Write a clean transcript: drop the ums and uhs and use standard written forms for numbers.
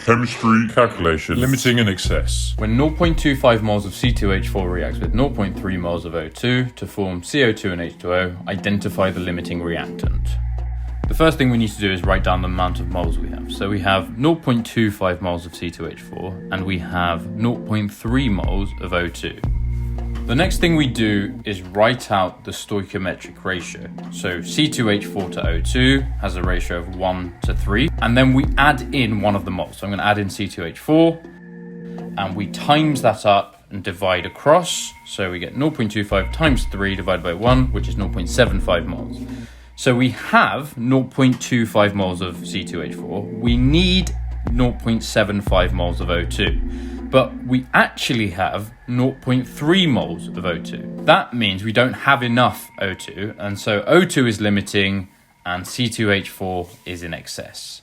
Chemistry calculation. Limiting in excess. When 0.25 moles of C2H4 reacts with 0.3 moles of O2 to form CO2 and H2O, identify the limiting reactant. The first thing we need to do is write down the amount of moles we have. So we have 0.25 moles of C2H4 and we have 0.3 moles of O2. The next thing we do is write out the stoichiometric ratio. So C2H4 to O2 has a ratio of 1 to 3, and then we add in one of the moles. So I'm going to add in C2H4, and we times that up and divide across. So we get 0.25 times 3 divided by 1, which is 0.75 moles. So we have 0.25 moles of C2H4. We need 0.75 moles of O2. But we actually have 0.3 moles of O2. That means we don't have enough O2, and so O2 is limiting and C2H4 is in excess.